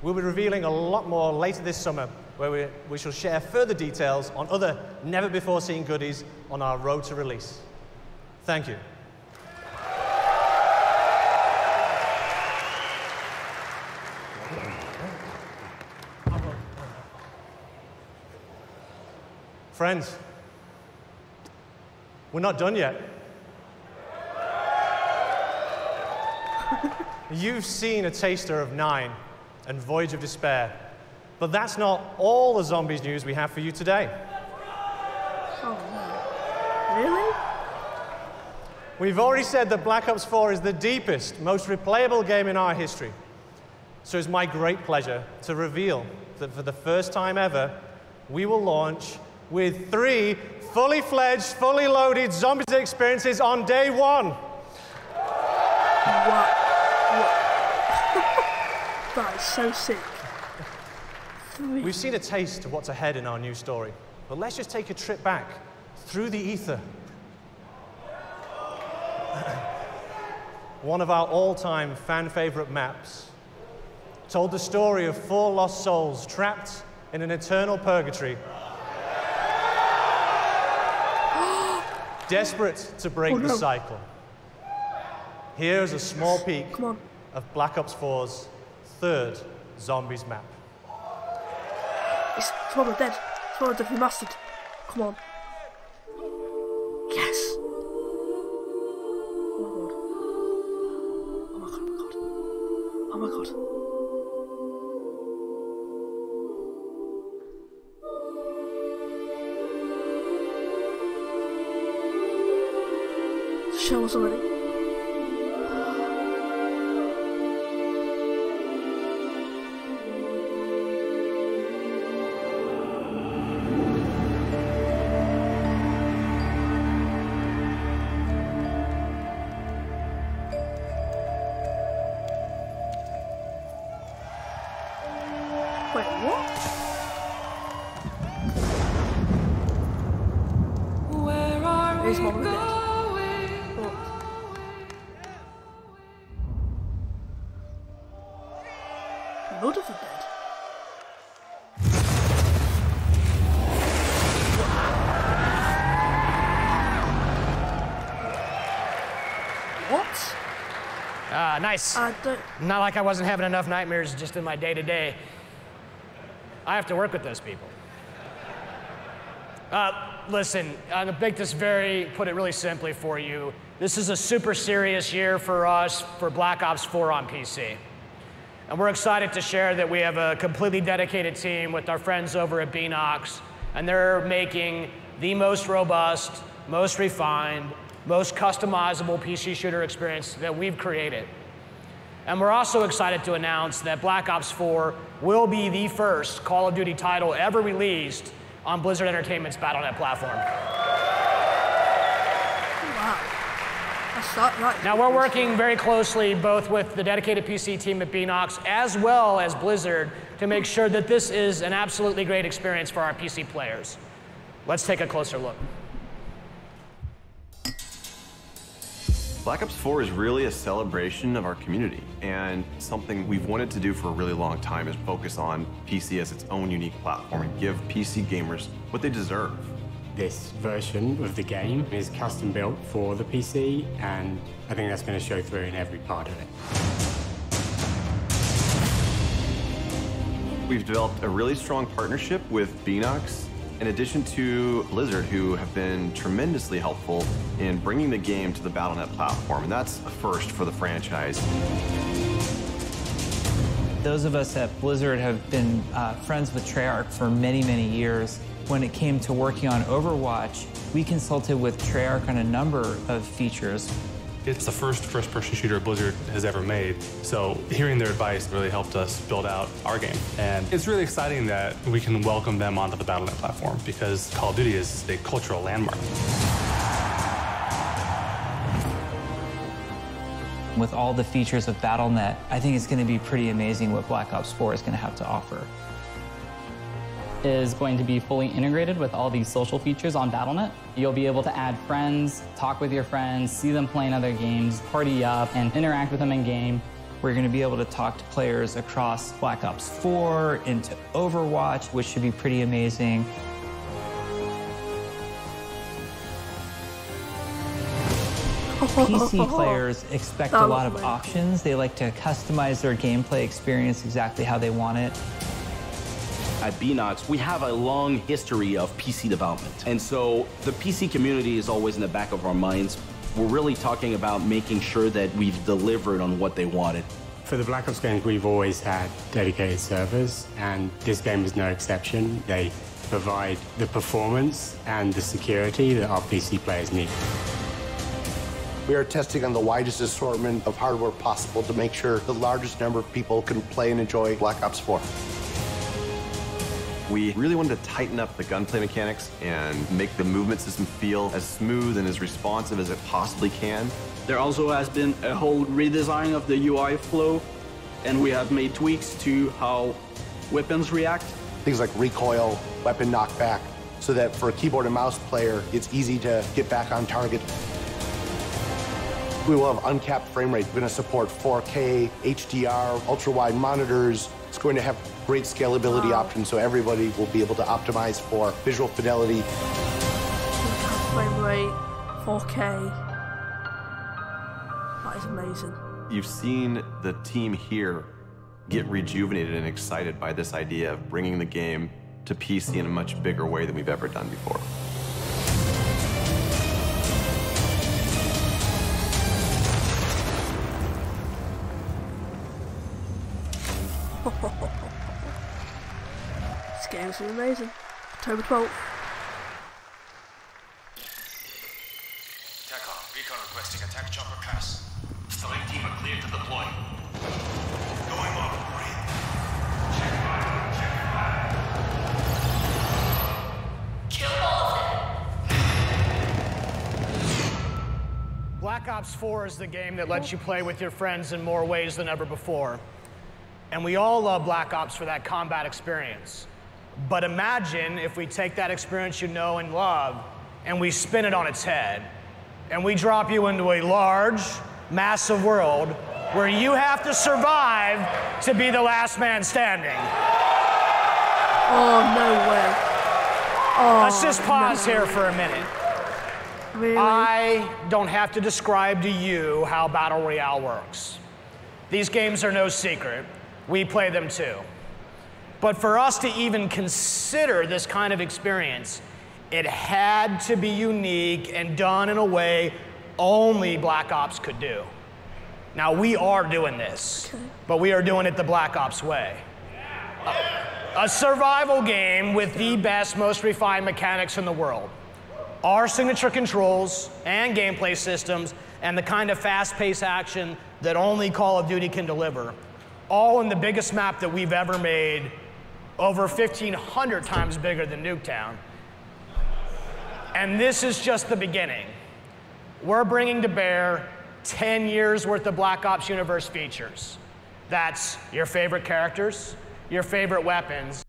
We'll be revealing a lot more later this summer, where we shall share further details on other never-before-seen goodies on our road to release. Thank you. Friends, we're not done yet. You've seen a taster of 9 and Voyage of Despair, but that's not all the zombies news we have for you today. Oh, no. Really? We've already said that Black Ops 4 is the deepest, most replayable game in our history. So it's my great pleasure to reveal that for the first time ever, we will launch with 3 fully fledged, fully loaded zombies experiences on day 1. What? That is so sick. We've seen a taste of what's ahead in our new story, but let's just take a trip back through the ether. One of our all-time fan-favorite maps told the story of 4 lost souls trapped in an eternal purgatory, desperate to break the cycle. Here's a small peek of Black Ops 4's 3rd Zombies map. It's probably dead. It's probably dead remastered. Come on. Yes. Oh my god. Oh my god. Oh my god. Show us already. Wait, what? Where are we Here's what we're going? Nice. Not like I wasn't having enough nightmares just in my day-to-day. I have to work with those people. Listen, I'm gonna make this put it really simply for you. This is a super serious year for us for Black Ops 4 on PC. And we're excited to share that we have a completely dedicated team with our friends over at BNOX, and they're making the most robust, most refined, most customizable PC shooter experience that we've created. And we're also excited to announce that Black Ops 4 will be the first Call of Duty title ever released on Blizzard Entertainment's Battle.net platform. Now we're working very closely both with the dedicated PC team at BNOX as well as Blizzard to make sure that this is an absolutely great experience for our PC players. Let's take a closer look. Black Ops 4 is really a celebration of our community, and something we've wanted to do for a really long time is focus on PC as its own unique platform and give PC gamers what they deserve. This version of the game is custom built for the PC, and I think that's going to show through in every part of it. We've developed a really strong partnership with BNOX, in addition to Blizzard, who have been tremendously helpful in bringing the game to the Battle.net platform, and that's a first for the franchise. Those of us at Blizzard have been friends with Treyarch for many, many years. When it came to working on Overwatch, we consulted with Treyarch on a number of features. It's the first first-person shooter Blizzard has ever made, so hearing their advice really helped us build out our game. And it's really exciting that we can welcome them onto the Battle.net platform because Call of Duty is a cultural landmark. With all the features of Battle.net, I think it's going to be pretty amazing what Black Ops 4 is going to have to offer. Is going to be fully integrated with all these social features on Battle.net. You'll be able to add friends, talk with your friends, see them playing other games, party up, and interact with them in game. We're going to be able to talk to players across Black Ops 4 into Overwatch, which should be pretty amazing. PC players expect a lot of options. They like to customize their gameplay experience exactly how they want it. At BNOX, we have a long history of PC development. And so the PC community is always in the back of our minds. We're really talking about making sure that we've delivered on what they wanted. For the Black Ops games, we've always had dedicated servers, and this game is no exception. They provide the performance and the security that our PC players need. We are testing on the widest assortment of hardware possible to make sure the largest number of people can play and enjoy Black Ops 4. We really wanted to tighten up the gunplay mechanics and make the movement system feel as smooth and as responsive as it possibly can. There also has been a whole redesign of the UI flow, and we have made tweaks to how weapons react. Things like recoil, weapon knockback, so that for a keyboard and mouse player, it's easy to get back on target. We will have uncapped frame rate. We're going to support 4K, HDR, ultra-wide monitors. It's going to have great scalability options, so everybody will be able to optimize for visual fidelity. Frame rate, 4K. That is amazing. You've seen the team here get rejuvenated and excited by this idea of bringing the game to PC in a much bigger way than we've ever done before. This game is amazing. October 12th. TACOM, recon requesting attack chopper pass. Select team are clear to deploy. Going off grid. Check fire, check fire. Kill all of them. Black Ops 4 is the game that lets you play with your friends in more ways than ever before. And we all love Black Ops for that combat experience. But imagine if we take that experience you know and love, and we spin it on its head, and we drop you into a large, massive world where you have to survive to be the last man standing. Oh, no way. Oh, let's just pause here for a minute. Really? I don't have to describe to you how Battle Royale works. These games are no secret. We play them too. But for us to even consider this kind of experience, it had to be unique and done in a way only Black Ops could do. Now, we are doing this, but we are doing it the Black Ops way. A survival game with the best, most refined mechanics in the world. Our signature controls and gameplay systems and the kind of fast-paced action that only Call of Duty can deliver, all in the biggest map that we've ever made, over 1,500 times bigger than Nuketown. And this is just the beginning. We're bringing to bear 10 years worth of Black Ops universe features. That's your favorite characters, your favorite weapons.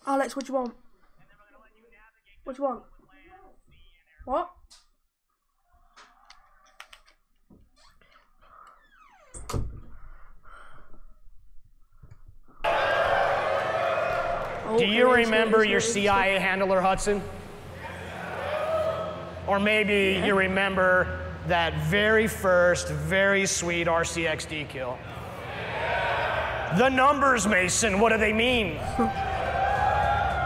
Alex, what do you want? What do you want? What? Do you remember your CIA handler, Hudson? Or maybe you remember that very first, very sweet RCXD kill. The numbers, Mason, what do they mean?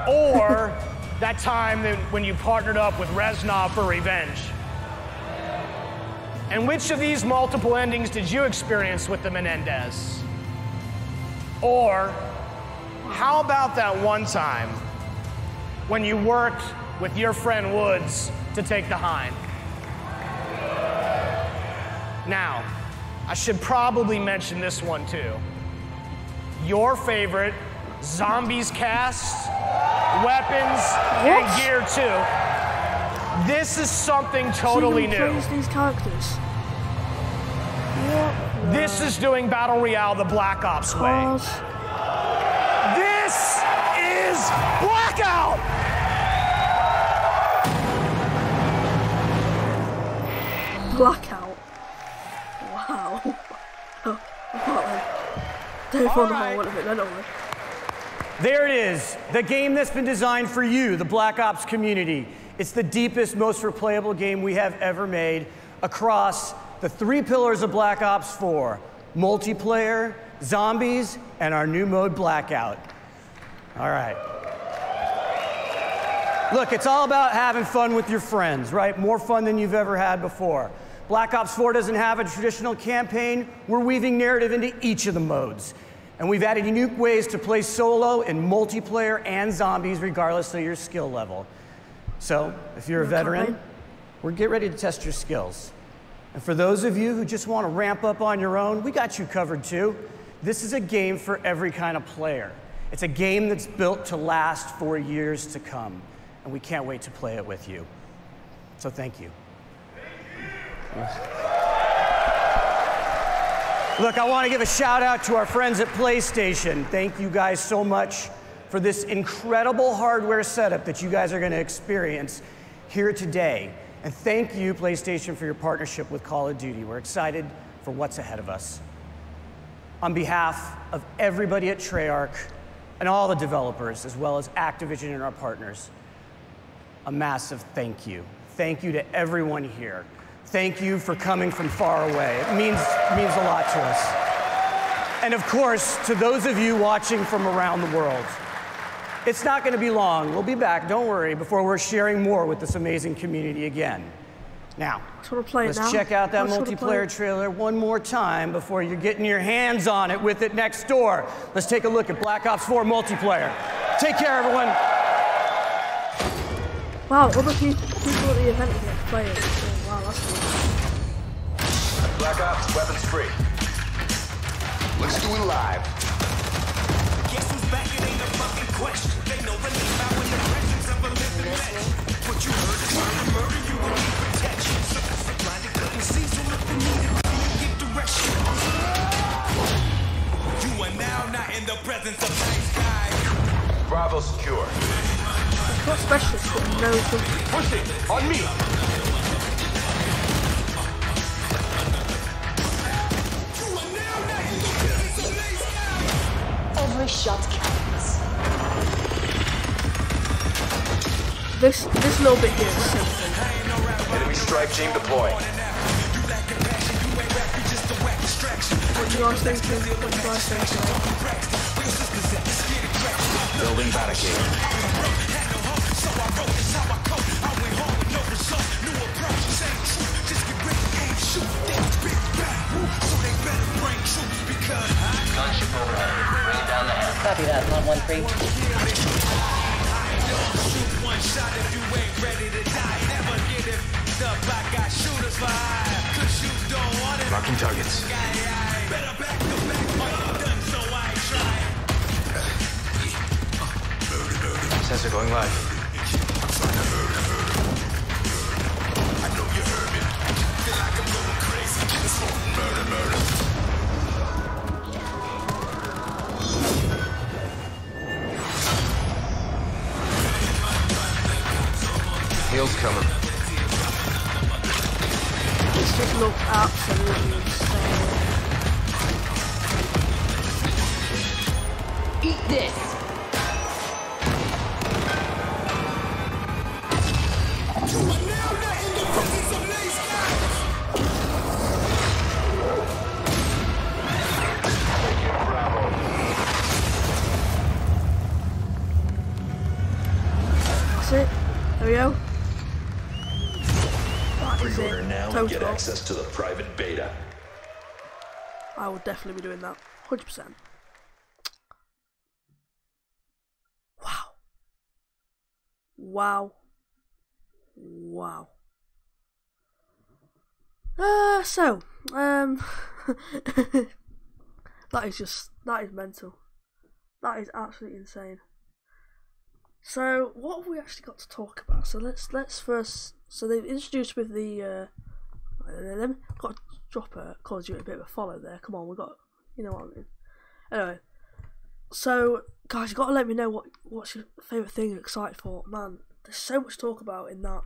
Or that time when you partnered up with Reznov for revenge. And which of these multiple endings did you experience with the Menendez? Or how about that one time when you worked with your friend Woods to take the Hind? Now, I should probably mention this one too. Your favorite Zombies cast, weapons, and gear too. This is something totally new. These characters. This is doing Battle Royale the Black Ops way. This is Blackout! Blackout. Wow. Don't find the whole one of it, don't worry. There it is, the game that's been designed for you, the Black Ops community. It's the deepest, most replayable game we have ever made across the 3 pillars of Black Ops 4, multiplayer, zombies, and our new mode, Blackout. All right. Look, it's all about having fun with your friends, right? More fun than you've ever had before. Black Ops 4 doesn't have a traditional campaign. We're weaving narrative into each of the modes. And we've added unique ways to play solo in multiplayer and zombies, regardless of your skill level. So, if you're a veteran, we're getting ready to test your skills. And for those of you who just want to ramp up on your own, we got you covered too. This is a game for every kind of player. It's a game that's built to last for years to come. And we can't wait to play it with you. So thank you. Look, I want to give a shout out to our friends at PlayStation. Thank you guys so much for this incredible hardware setup that you guys are going to experience here today. And thank you, PlayStation, for your partnership with Call of Duty. We're excited for what's ahead of us. On behalf of everybody at Treyarch and all the developers, as well as Activision and our partners, a massive thank you. Thank you to everyone here. Thank you for coming from far away. It means a lot to us. And of course, to those of you watching from around the world, it's not going to be long. We'll be back, don't worry, before we're sharing more with this amazing community again. Now, let's check out that multiplayer trailer one more time before you're getting your hands on it with it next door. Let's take a look at Black Ops 4 multiplayer. Take care, everyone. Wow, other people at the event are going to play it. So, wow, that's cool. Black Ops, weapons free. Let's do it live. Guess who's back? It ain't a fucking question. They know the name out in the presence of a living legend. What you heard is trying to murder you and need protection. Suckers are blinded, couldn't see, so look and need it. You get direction. You are now not in the presence of nice guys. Bravo secure. What specialist that knows something? Push it! On me! Every shot counts. This little bit here is something. Enemy strike team deployed. What do you guys think? Building barricade. Gunship overhead. Bring down the head. Copy that, 113. One shot if you ain't ready to die. Never get it up. I got shooters for hire. Cause you don't want it. Marking targets. Better back the back. Done so I ain't trying. Sensor going live. I know you heard me. Feel like I'm going crazy. Just murder. Heels coming. This just looks absolutely insane. Eat this! That's it. There we go. Pre-order now and get access to the private beta. I will definitely be doing that. 100%. Wow. That is mental. That is absolutely insane. So, what have we actually got to talk about? So let's first. So they've introduced with the. Got to drop a Call of Duty a bit of a follow there. Come on, we got. You know what I mean. Anyway, so guys, you got to let me know what's your favourite thing you're excited for. Man, there's so much to talk about in that.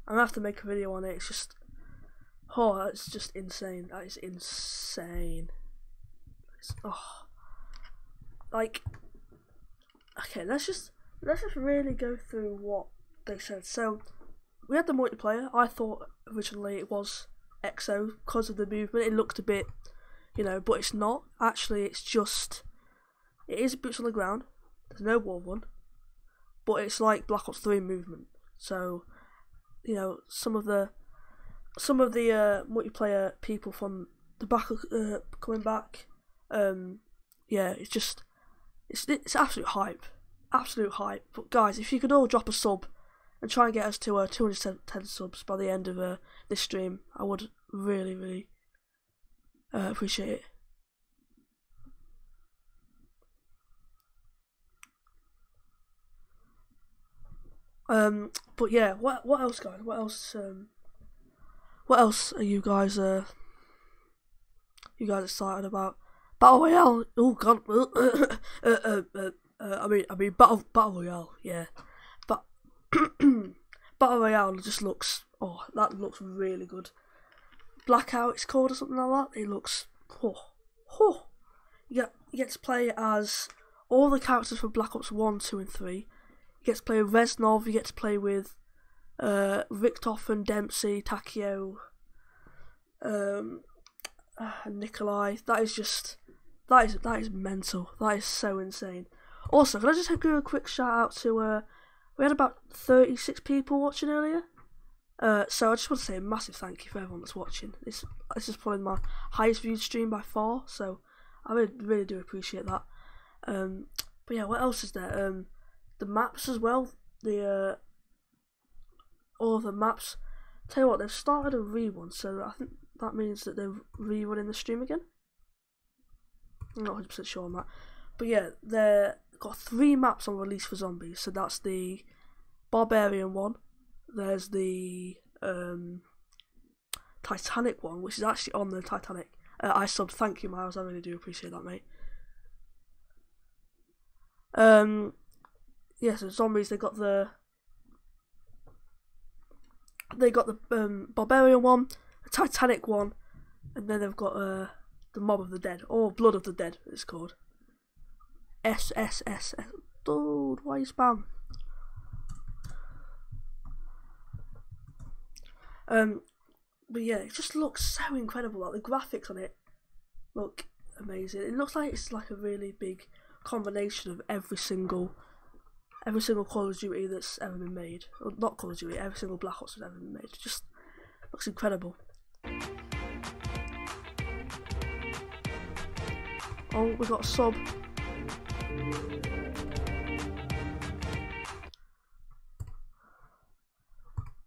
I'm gonna have to make a video on it. It's just, it's just insane. That is insane. Like, okay, let's just really go through what they said. So we had the multiplayer. I thought originally it was EXO because of the movement. It looked a bit, but it's not. Actually, it is boots on the ground. There's no wall run, but it's like Black Ops 3 movement. So, some of the multiplayer people from the back coming back. It's absolute hype. But guys, if you could all drop a sub and try and get us to 210 subs by the end of this stream, I would really, really appreciate it. But yeah, what else, guys? What else are you guys excited about? Battle Royale. Oh god. I mean Battle Royale. Yeah, but Battle Royale just looks. Oh, that looks really good. Blackout, it's called, or something like that. It looks. You get to play as all the characters from Black Ops 1, 2, and 3. You get to play with Reznov. You get to play with Richtofen and Dempsey, Takeo, Nikolai. That is mental. That is so insane. Also, can I just give a quick shout out to we had about 36 people watching earlier. So I just want to say a massive thank you for everyone that's watching. This is probably my highest viewed stream by far, so I really do appreciate that. But yeah, what else is there? The maps as well. All of the maps. Tell you what, they've started a rerun, so I think that means that they're rerunning the stream again. I'm not 100% sure on that, but yeah, they've got 3 maps on release for zombies. So that's the Barbarian one. There's the Titanic one, which is actually on the Titanic. I subbed. Thank you, Miles. I really do appreciate that, mate. Yeah, so zombies. They got the Barbarian one, the Titanic one, and then they've got the Mob of the Dead, or Blood of the Dead, it's called. SSS. Dude, why you spam? But yeah, it just looks so incredible. Like the graphics on it look amazing. It looks like it's like a really big combination of every single Call of Duty that's ever been made. Or not Call of Duty, every single Black Ops that's ever been made. It just looks incredible. Oh, we got a sub.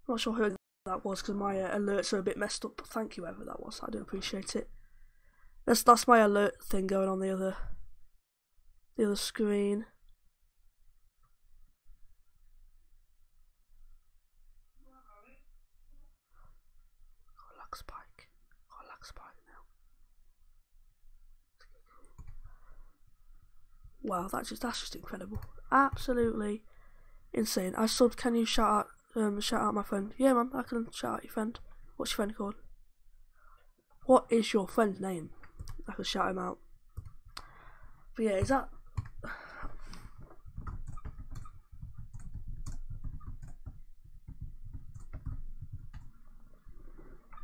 Not sure who that was because my alerts are a bit messed up. But thank you, whoever that was. I do appreciate it. That's my alert thing going on the other screen. Got lag spike now. Wow, that's just incredible. Absolutely insane. I subbed. Can you shout out my friend? Yeah, man, I can shout out your friend. What's your friend called? What is your friend's name? I can shout him out. But yeah, is that?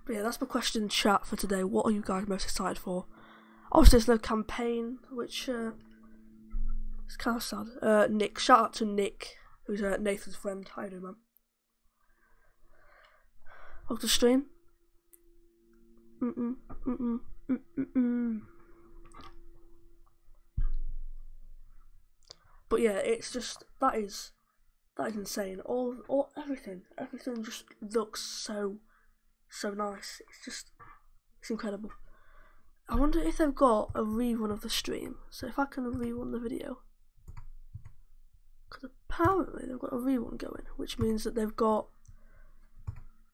But yeah, that's my question in chat for today. What are you guys most excited for? Obviously, there's no campaign, which is kind of sad. Nick, shout out to Nick, who's Nathan's friend. How you doing, man? Welcome to the stream. But yeah, it's just that is insane. Everything just looks so nice. It's incredible. I wonder if they've got a rerun of the stream. So if I can rerun the video, because apparently they've got a rerun going, which means that they've got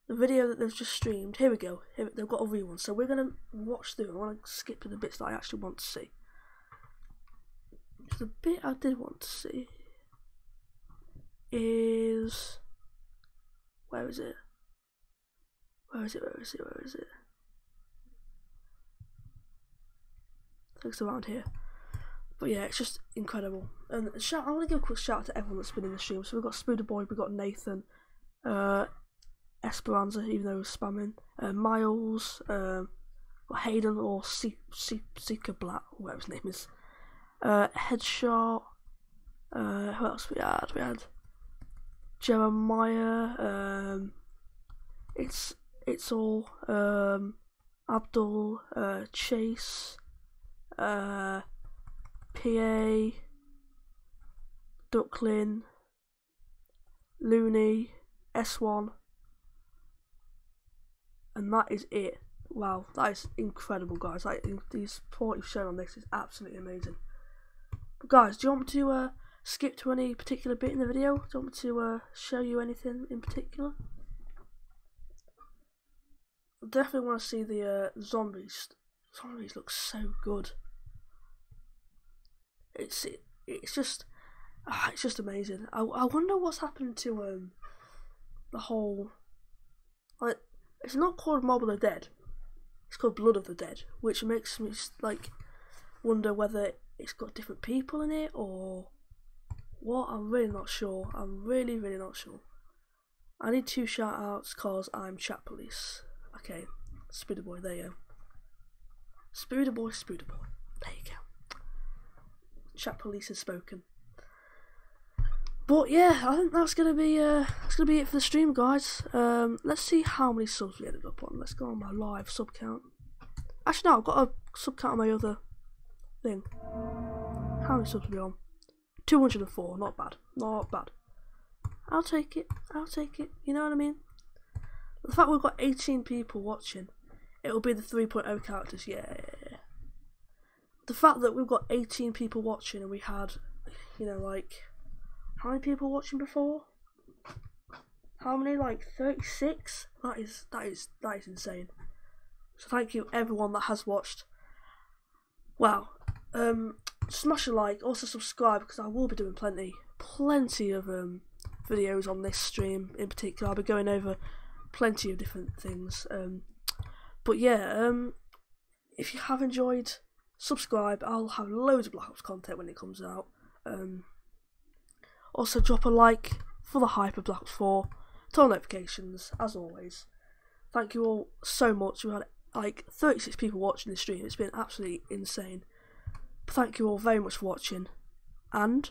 the video that they've just streamed. Here we go. They've got a rerun. So we're gonna watch through. I want to skip to the bits that I actually want to see. The bit I did want to see is where is it? I think it's around here. But yeah, it's just incredible. And I want to give a quick shout out to everyone that's been in the stream. So we've got Spooder Boy, we've got Nathan, Esperanza, even though he was spamming, Miles, Hayden or Seeker Black, whatever his name is, Headshot, who else we had? We had Jeremiah, it's all, Abdul, Chase, PA, Ducklin, Looney, S1, and that is it. Wow, that is incredible, guys. Like, the support you've shown on this is absolutely amazing. But guys, do you want me to skip to any particular bit in the video? Do you want me to show you anything in particular? I definitely want to see the zombies. Zombies look so good. It's just amazing. I wonder what's happened to the whole, like, it's not called Mob of the Dead. It's called Blood of the Dead, which makes me like wonder whether it's got different people in it or what. I'm really not sure. I'm really not sure. I need 2 shout outs because I'm chat police. Okay, Spooder Boy, there you go. Spooder Boy, there you go. Chat police has spoken. But yeah, I think that's gonna be it for the stream, guys. Let's see how many subs we ended up on. Let's go on my live sub count. Actually, no, I've got a sub count on my other thing. How many subs are we on? 204. Not bad. Not bad. I'll take it. You know what I mean? The fact we've got 18 people watching, it'll be the 3.0 characters. Yeah. The fact that we've got 18 people watching and we had, you know, like, how many people watching before? How many? Like 36? That is insane. So thank you everyone that has watched. Wow. Smash a like, also subscribe because I will be doing plenty of videos on this stream in particular. I'll be going over plenty of different things. But yeah, if you have enjoyed, subscribe. I'll have loads of Black Ops content when it comes out. Also drop a like for the hype of Black Ops 4. Turn on notifications, as always. Thank you all so much. We had like 36 people watching the stream. It's been absolutely insane. But thank you all very much for watching, and